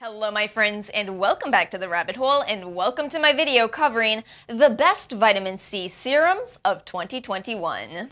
Hello my friends, and welcome back to the rabbit hole, and welcome to my video covering the best vitamin C serums of 2021.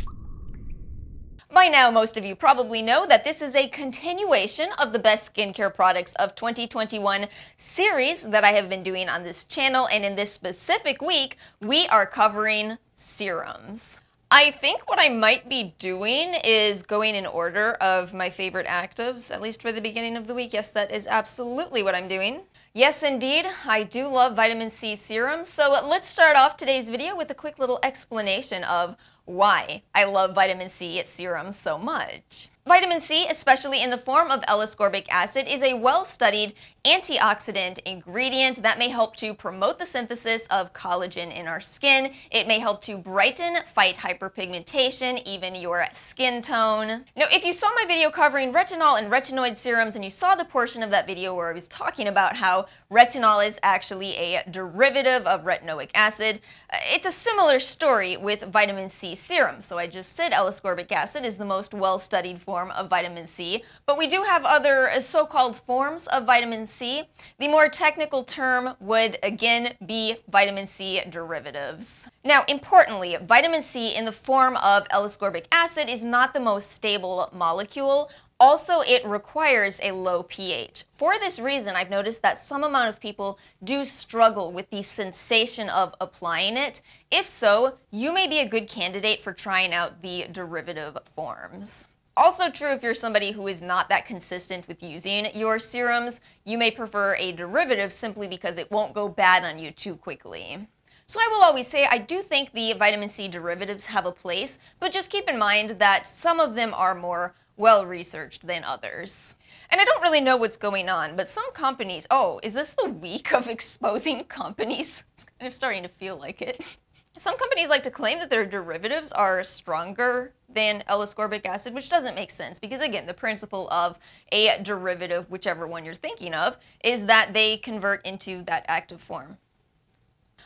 By now, most of you probably know that this is a continuation of the best skincare products of 2021 series that I have been doing on this channel, and in this specific week, we are covering serums. I think what I might be doing is going in order of my favorite actives, at least for the beginning of the week. Yes, that is absolutely what I'm doing. Yes, indeed, I do love vitamin C serums, so let's start off today's video with a quick little explanation of why I love vitamin C serums so much. Vitamin C, especially in the form of l-ascorbic acid, is a well-studied antioxidant ingredient that may help to promote the synthesis of collagen in our skin. It may help to brighten, fight hyperpigmentation, even your skin tone. Now, if you saw my video covering retinol and retinoid serums and you saw the portion of that video where I was talking about how retinol is actually a derivative of retinoic acid, it's a similar story with vitamin C serums. So I just said l-ascorbic acid is the most well-studied form of vitamin C, but we do have other so-called forms of vitamin C. The more technical term would again be vitamin C derivatives. Now, importantly, vitamin C in the form of l-ascorbic acid is not the most stable molecule. Also, it requires a low pH. For this reason, I've noticed that some amount of people do struggle with the sensation of applying it. If so, you may be a good candidate for trying out the derivative forms. Also true if you're somebody who is not that consistent with using your serums. You may prefer a derivative simply because it won't go bad on you too quickly. So I will always say I do think the vitamin C derivatives have a place, but just keep in mind that some of them are more well-researched than others. And I don't really know what's going on, but some companies, oh, is this the week of exposing companies? It's kind of starting to feel like it. Some companies like to claim that their derivatives are stronger than l-ascorbic acid, which doesn't make sense because, again, the principle of a derivative, whichever one you're thinking of, is that they convert into that active form.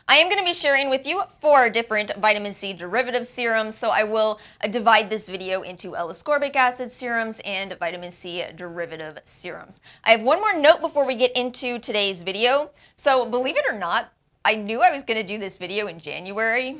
I am going to be sharing with you 4 different vitamin C derivative serums, so I will divide this video into l-ascorbic acid serums and vitamin C derivative serums. I have one more note before we get into today's video. So believe it or not, I knew I was going to do this video in January.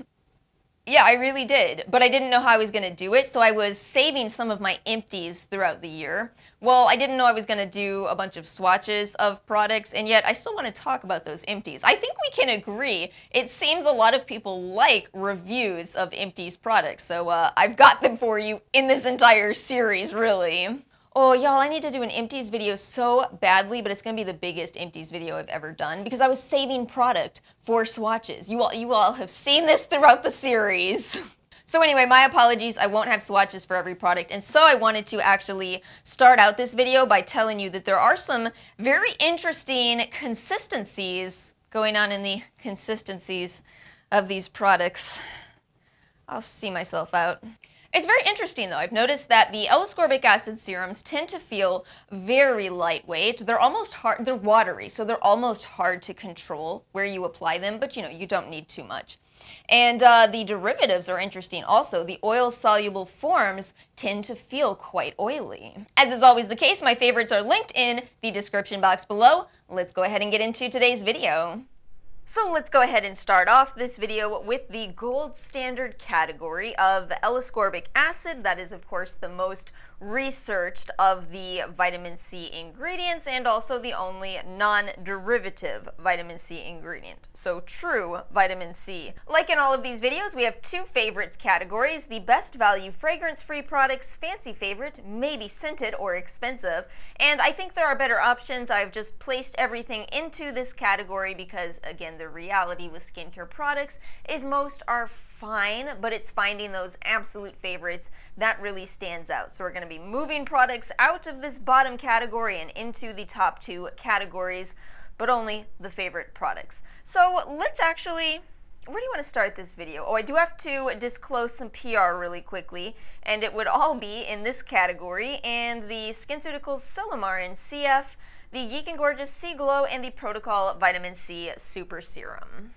Yeah, I really did, but I didn't know how I was going to do it, so I was saving some of my empties throughout the year. Well, I didn't know I was going to do a bunch of swatches of products, and yet I still want to talk about those empties. I think we can agree, it seems a lot of people like reviews of empties products, so I've got them for you in this entire series, really. Oh, y'all, I need to do an empties video so badly, but it's going to be the biggest empties video I've ever done because I was saving product for swatches. You all have seen this throughout the series. So anyway, my apologies, I won't have swatches for every product, and so I wanted to actually start out this video by telling you that there are some very interesting consistencies going on in the consistencies of these products. I'll see myself out. It's very interesting though. I've noticed that the l-ascorbic acid serums tend to feel very lightweight. They're almost hard, they're watery, so they're almost hard to control where you apply them, but you know, you don't need too much. And the derivatives are interesting also. The oil-soluble forms tend to feel quite oily. As is always the case, my favorites are linked in the description box below. Let's go ahead and get into today's video. So let's go ahead and start off this video with the gold standard category of l-ascorbic acid. That is, of course, the most researched of the vitamin C ingredients and also the only non-derivative vitamin C ingredient. So true vitamin C. Like in all of these videos, we have 2 favorites categories: the best value fragrance-free products, fancy favorite, maybe scented or expensive. And I think there are better options. I've just placed everything into this category because, again, the reality with skincare products is most are fine, but it's finding those absolute favorites that really stands out. So we're going to be moving products out of this bottom category and into the top 2 categories, but only the favorite products. So let's actually, where do you want to start this video? Oh, I do have to disclose some PR really quickly, and it would all be in this category, and the SkinCeuticals Silymarin CF, the Geek and Gorgeous C Glow, and the Protocol Vitamin C Super Serum.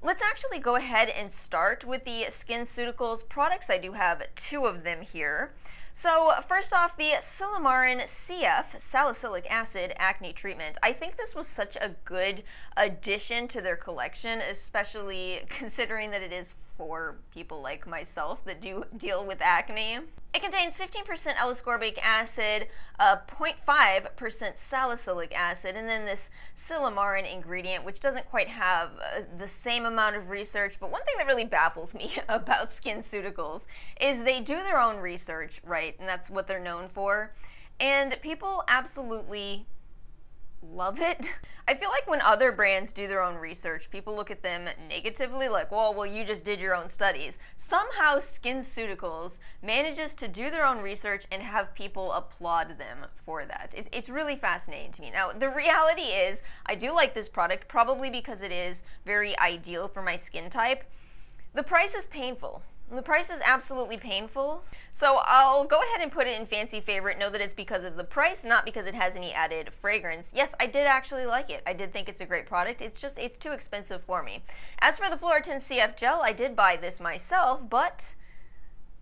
Let's actually go ahead and start with the SkinCeuticals products. I do have 2 of them here. So first off, the Silymarin CF, salicylic acid acne treatment. I think this was such a good addition to their collection, especially considering that it is for people like myself that do deal with acne. It contains 15% L-ascorbic acid, 0.5% salicylic acid, and then this Silymarin ingredient, which doesn't quite have the same amount of research. But one thing that really baffles me about SkinCeuticals is they do their own research, right? And that's what they're known for. And people absolutely love it. I feel like when other brands do their own research, people look at them negatively, like, well, you just did your own studies. Somehow SkinCeuticals manages to do their own research and have people applaud them for that. It's really fascinating to me. Now, the reality is, I do like this product, probably because it is very ideal for my skin type. The price is painful. The price is absolutely painful, so I'll go ahead and put it in fancy favorite. Know that it's because of the price, not because it has any added fragrance. Yes, I did actually like it. I did think it's a great product. It's too expensive for me. As for the Floritin CF gel, I did buy this myself, but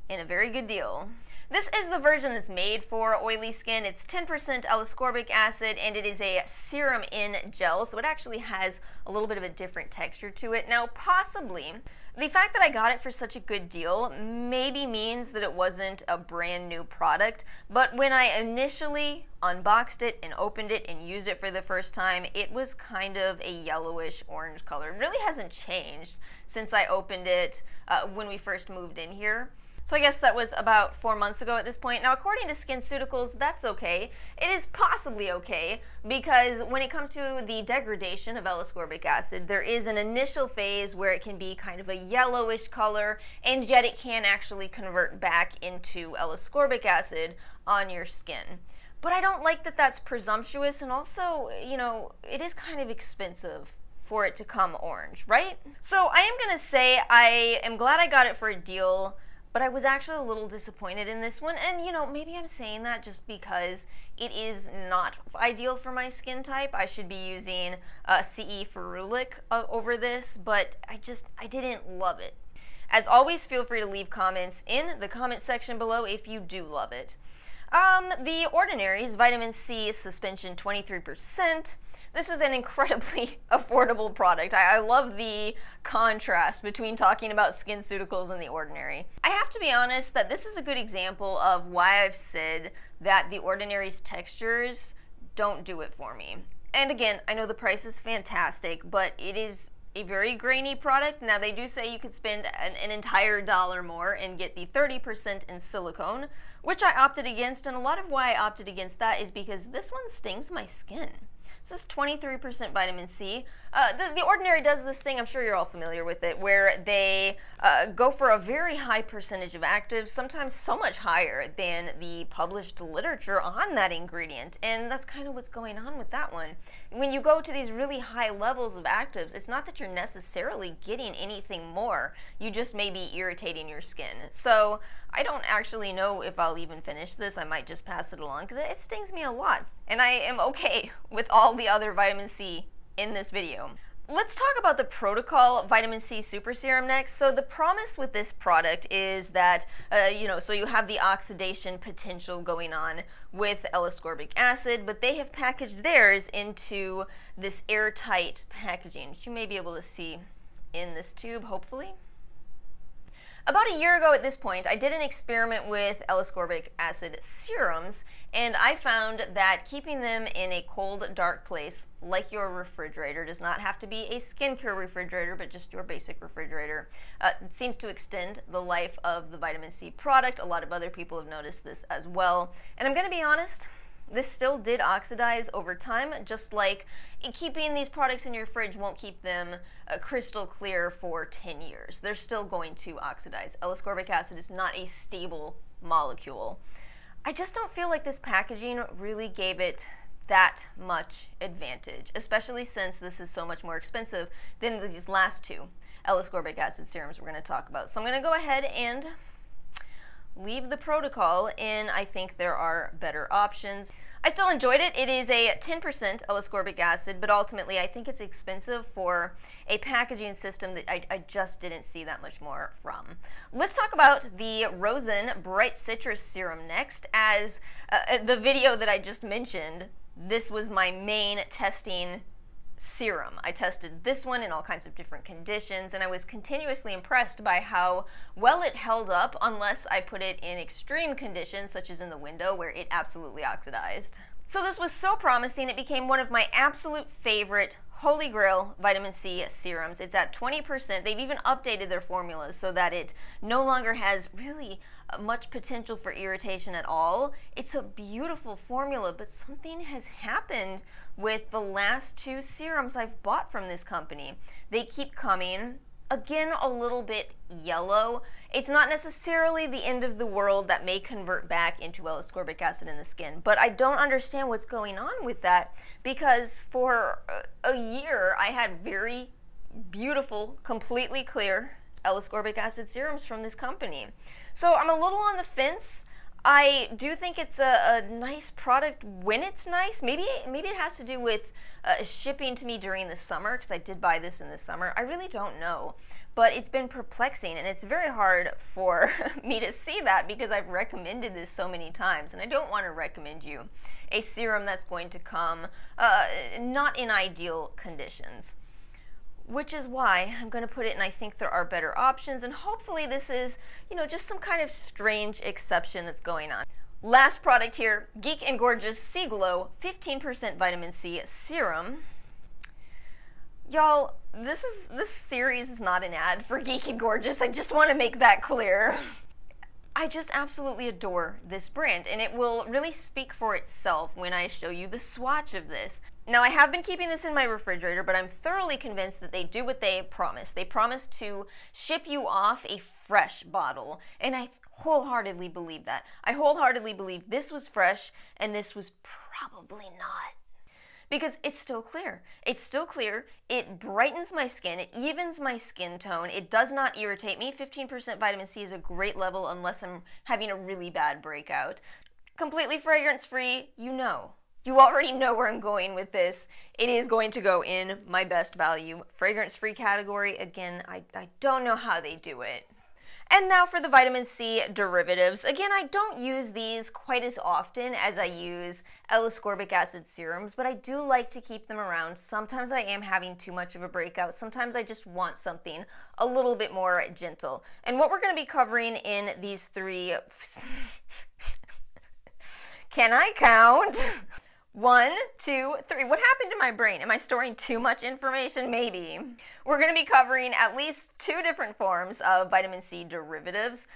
in a very good deal. This is the version that's made for oily skin. It's 10% L-ascorbic acid, and it is a serum in gel, so it actually has a little bit of a different texture to it. Now, possibly, the fact that I got it for such a good deal maybe means that it wasn't a brand new product, but when I initially unboxed it and opened it and used it for the first time, it was kind of a yellowish orange color. It really hasn't changed since I opened it when we first moved in here. So I guess that was about 4 months ago at this point. Now, according to SkinCeuticals, that's okay. It is possibly okay, because when it comes to the degradation of L-ascorbic acid, there is an initial phase where it can be kind of a yellowish color, and yet it can actually convert back into L-ascorbic acid on your skin. But I don't like that that's presumptuous, and also, you know, it is kind of expensive for it to come orange, right? So I am gonna say I am glad I got it for a deal, but I was actually a little disappointed in this one, and you know, maybe I'm saying that just because it is not ideal for my skin type. I should be using CE ferulic over this, but I didn't love it. As always, feel free to leave comments in the comment section below if you do love it. The Ordinary's Vitamin C Suspension 23%. This is an incredibly affordable product. I love the contrast between talking about SkinCeuticals and The Ordinary. I have to be honest that this is a good example of why I've said that The Ordinary's textures don't do it for me. And again, I know the price is fantastic, but it is a very grainy product. Now, they do say you could spend an entire $1 more and get the 30% in silicone, which I opted against, and a lot of why I opted against that is because this one stings my skin. This is 23% vitamin C. The Ordinary does this thing, I'm sure you're all familiar with it, where they go for a very high percentage of actives, sometimes so much higher than the published literature on that ingredient, and that's kind of what's going on with that one. When you go to these really high levels of actives, it's not that you're necessarily getting anything more, you just may be irritating your skin. So I don't actually know if I'll even finish this. I might just pass it along because it stings me a lot, and I am okay with all the other vitamin C in this video. Let's talk about the Protocol Vitamin C Super Serum next. So the promise with this product is that, so you have the oxidation potential going on with L-ascorbic acid, but they have packaged theirs into this airtight packaging, which you may be able to see in this tube, hopefully. About a year ago at this point, I did an experiment with L-ascorbic acid serums, and I found that keeping them in a cold, dark place, like your refrigerator, does not have to be a skincare refrigerator, but just your basic refrigerator. It seems to extend the life of the vitamin C product. A lot of other people have noticed this as well. And I'm going to be honest, this still did oxidize over time, just like keeping these products in your fridge won't keep them crystal clear for 10 years. They're still going to oxidize. L-ascorbic acid is not a stable molecule. I just don't feel like this packaging really gave it that much advantage, especially since this is so much more expensive than these last two L-ascorbic acid serums we're going to talk about. So I'm going to go ahead and leave the Protocol, and I think there are better options. I still enjoyed it. It is a 10% L-ascorbic acid, but ultimately I think it's expensive for a packaging system that I just didn't see that much more from. Let's talk about the Rosen Bright Citrus Serum next. As the video that I just mentioned, this was my main testing serum. I tested this one in all kinds of different conditions, and I was continuously impressed by how well it held up unless I put it in extreme conditions, such as in the window, where it absolutely oxidized. So this was so promising, it became one of my absolute favorite Holy Grail vitamin C serums. It's at 20%. They've even updated their formulas so that it no longer has really much potential for irritation at all. It's a beautiful formula, but something has happened with the last two serums I've bought from this company. They keep coming, again, a little bit yellow. It's not necessarily the end of the world. That may convert back into L-ascorbic acid in the skin, but I don't understand what's going on with that, because for a year I had very beautiful, completely clear L-ascorbic acid serums from this company. So I'm a little on the fence. I do think it's a nice product when it's nice. Maybe it has to do with shipping to me during the summer, because I did buy this in the summer. I really don't know. But it's been perplexing, and it's very hard for me to see that because I've recommended this so many times, and I don't want to recommend you a serum that's going to come not in ideal conditions. Which is why I'm going to put it, and I think there are better options, and hopefully this is, just some kind of strange exception that's going on. Last product here, Geek and Gorgeous Sea Glow 15% Vitamin C Serum. Y'all, this series is not an ad for Geek and Gorgeous. I just want to make that clear. I just absolutely adore this brand, and it will really speak for itself when I show you the swatch of this. Now, I have been keeping this in my refrigerator, but I'm thoroughly convinced that they do what they promise. They promise to ship you off a fresh bottle, and I wholeheartedly believe that. I wholeheartedly believe this was fresh, and this was probably not. Because it's still clear. It's still clear. It brightens my skin. It evens my skin tone. It does not irritate me. 15% vitamin C is a great level unless I'm having a really bad breakout. Completely fragrance-free, You already know where I'm going with this. It is going to go in my best value fragrance-free category. Again, I don't know how they do it. And now for the vitamin C derivatives. Again, I don't use these quite as often as I use L-ascorbic acid serums, but I do like to keep them around. Sometimes I am having too much of a breakout. Sometimes I just want something a little bit more gentle. And what we're going to be covering in these three... Can I count? 1, 2, 3. What happened to my brain? Am I storing too much information? Maybe. We're going to be covering at least 2 different forms of vitamin C derivatives.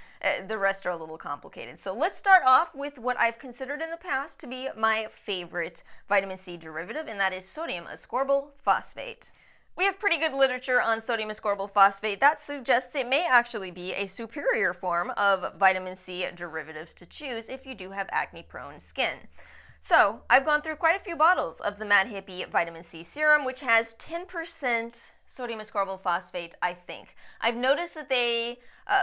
The rest are a little complicated. So let's start off with what I've considered in the past to be my favorite vitamin C derivative, and that is sodium ascorbyl phosphate. We have pretty good literature on sodium ascorbyl phosphate that suggests it may actually be a superior form of vitamin C derivatives to choose if you do have acne-prone skin. So, I've gone through quite a few bottles of the Mad Hippie Vitamin C Serum, which has 10% sodium ascorbyl phosphate, I think. I've noticed that they,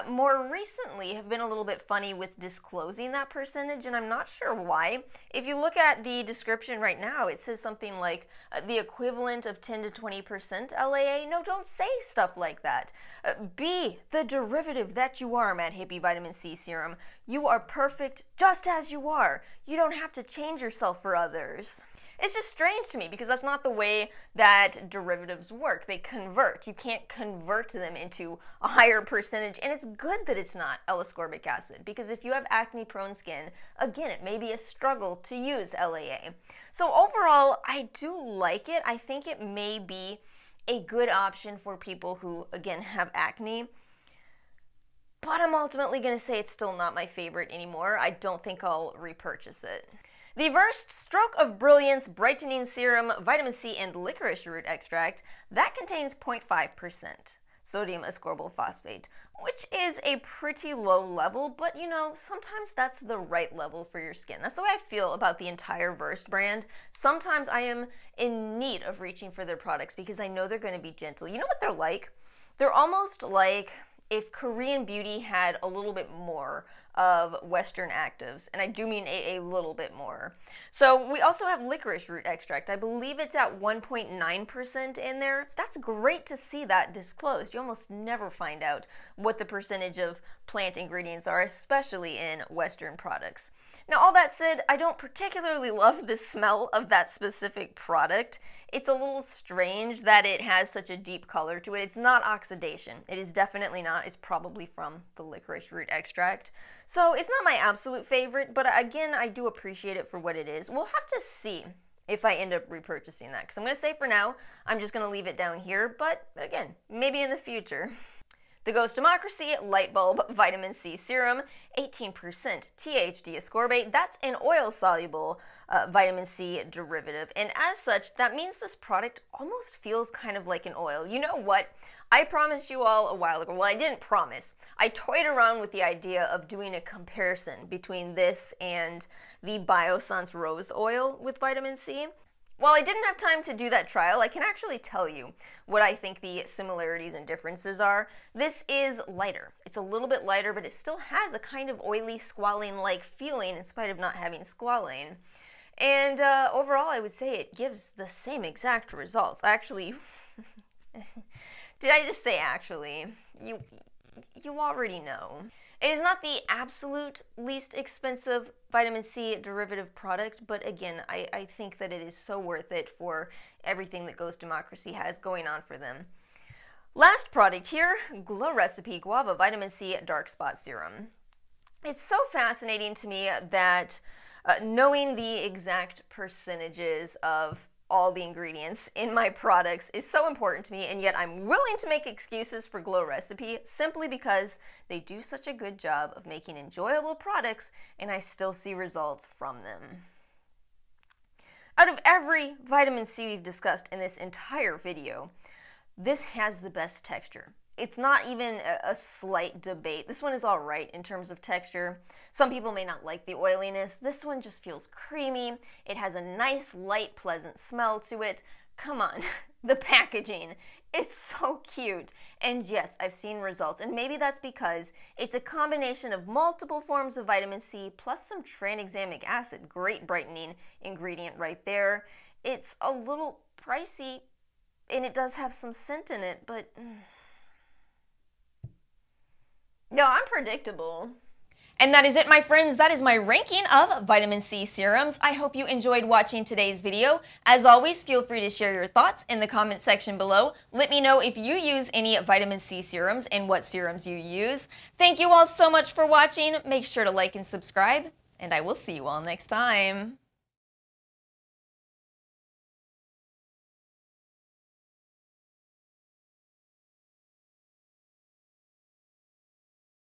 more recently, have been a little bit funny with disclosing that percentage, and I'm not sure why. If you look at the description right now, it says something like the equivalent of 10 to 20% LAA. No, don't say stuff like that. Be the derivative that you are, Mad Hippie Vitamin C Serum. You are perfect just as you are. You don't have to change yourself for others. It's just strange to me because that's not the way that derivatives work. They convert. You can't convert them into a higher percentage, and it's good that it's not L-ascorbic acid because if you have acne-prone skin, again, it may be a struggle to use LAA. So overall, I do like it. I think it may be a good option for people who, again, have acne. But I'm ultimately going to say it's still not my favorite anymore. I don't think I'll repurchase it. The Versed Stroke of Brilliance Brightening Serum Vitamin C and Licorice Root Extract, that contains 0.5% sodium ascorbyl phosphate, which is a pretty low level, but sometimes that's the right level for your skin. That's the way I feel about the entire Versed brand. Sometimes I am in need of reaching for their products because I know they're going to be gentle. You know what they're like? They're almost like if Korean Beauty had a little bit more of Western actives, and I do mean a little bit more. So we also have licorice root extract. I believe it's at 1.9% in there. That's great to see that disclosed. You almost never find out what the percentage of plant ingredients are, especially in Western products. Now, all that said, I don't particularly love the smell of that specific product. It's a little strange that it has such a deep color to it. It's not oxidation. It is definitely not. It's probably from the licorice root extract. So it's not my absolute favorite, but again, I do appreciate it for what it is. We'll have to see if I end up repurchasing that, because I'm going to say for now, I'm just going to leave it down here, but again, maybe in the future. The Ghost Democracy Light Bulb Vitamin C Serum, 18% THD ascorbate. That's an oil-soluble vitamin C derivative, and as such, that means this product almost feels kind of like an oil. You know what? I promised you all a while ago, well, I didn't promise. I toyed around with the idea of doing a comparison between this and the Biossance Rose Oil with vitamin C. While I didn't have time to do that trial, I can actually tell you what I think the similarities and differences are. This is lighter. It's a little bit lighter, but it still has a kind of oily, squalane-like feeling in spite of not having squalane. And overall, I would say it gives the same exact results. Actually, did I just say actually? You already know. It is not the absolute least expensive vitamin C derivative product, but again, I think that it is so worth it for everything that Ghost Democracy has going on for them. Last product here, Glow Recipe Guava Vitamin C Dark Spot Serum. It's so fascinating to me that knowing the exact percentages of all the ingredients in my products is so important to me, and yet I'm willing to make excuses for Glow Recipe simply because they do such a good job of making enjoyable products and I still see results from them. Out of every vitamin C we've discussed in this entire video, this has the best texture. It's not even a slight debate. This one is all right in terms of texture. Some people may not like the oiliness. This one just feels creamy. It has a nice, light, pleasant smell to it. Come on, the packaging. It's so cute. And yes, I've seen results. And maybe that's because it's a combination of multiple forms of vitamin C plus some tranexamic acid. Great brightening ingredient right there. It's a little pricey, and it does have some scent in it, but no, I'm predictable. And that is it, my friends. That is my ranking of vitamin C serums. I hope you enjoyed watching today's video. As always, feel free to share your thoughts in the comment section below. Let me know if you use any vitamin C serums and what serums you use. Thank you all so much for watching. Make sure to like and subscribe, and I will see you all next time.